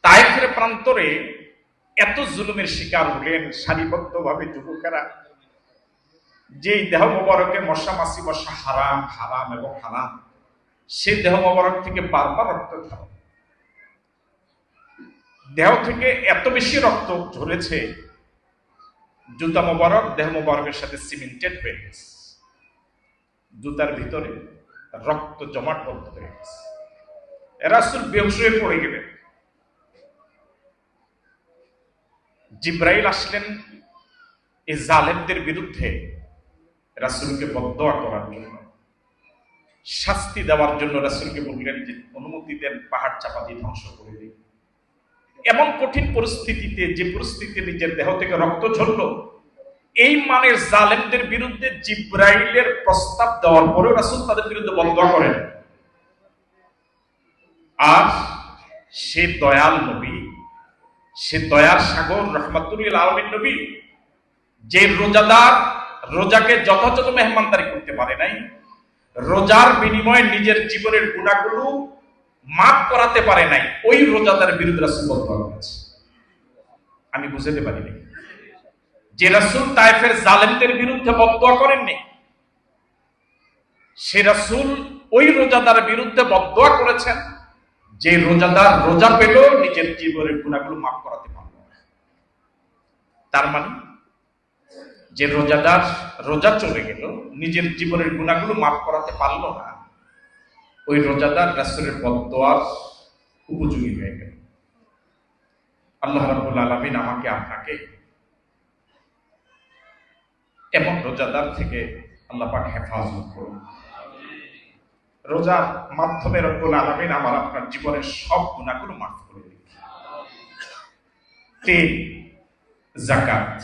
তায়েফের প্রান্তরে এত জুলুমের শিকার হলেন সারিবদ্ধভাবে যুবকেরা, যে দেহ মোবারকে মশা মাছি বসা হারাম হারাম এবং হারাম, সে দেহ মোবারক থেকে বারবার রক্ত ঝরে। দেহ থেকে এত বেশি রক্ত ঝরেছে, জুতা মোবারক দেহ মোবারকের সাথে সিমেন্টেড হয়ে গেছে, জুতার ভিতরে রক্ত জমাটবদ্ধ হয়ে গেছে। রাসূল বেহুশ হয়ে পড়ে গেলেন। জিব্রাইল আসলেন এই জালেমদের বিরুদ্ধে রাসূলকে বদদোয়া করার জন্য, শাস্তি দেওয়ার জন্য। রাসূলকে বললেন যে অনুমতি দেন, পাহাড় চাপা দিয়ে ধ্বংস করে দিন। এমন কঠিন পরিস্থিতিতে, যে পরিস্থিতিতে নিজের দেহ থেকে রক্ত ঝরল, এই মানের জালেমদের বিরুদ্ধে জিব্রাইলের প্রস্তাব দেওয়ার পরেও রাসূল তাদের বিরুদ্ধে বদদোয়া করেন। আর সে দয়াল নবী, সে দয়ার সাগর রহমাতুল লিল আলামিন নবী, যে রোজাদার রোজাকে যথাযথ মেহমানদারি করতে পারে নাই, রোজার বিনিময়ে নিজের জীবনের গুনাহগুলো মাফ করাতে পারে নাই, ওই রোজাদার বিরুদ্ধে রাসূল বদদোয়া করেছে। আমি বুঝাতে পারিনি যে রাসূল তায়েফের জালেমদের বিরুদ্ধে বদদোয়া করেননি, সে রাসূল ওই রোজাদার বিরুদ্ধে বদদোয়া করেছেন যে রোজাদার রোজা পেল, নিজের জীবনের গুনাহগুলো মাফ করাতে পারল না। তার মানে যে রোজাদার রোজা চলে গেল, নিজের জীবনের গুনাহগুলো মাফ করাতে পারল না, ওই রোজাদার রাসূলের বদদোয়ার উপযোগী হয়ে গেল। আল্লাহ রাব্বুল আলামিন আমাকে আপনাকে এমন রোজাদার থেকে আল্লাহ পাক হেফাজত করুন। রোজার মাধ্যমে রব্বুল আলামিন আমার আপনার জীবনের সব গুনাহগুলো মাফ করে দিন। 3, যাকাত।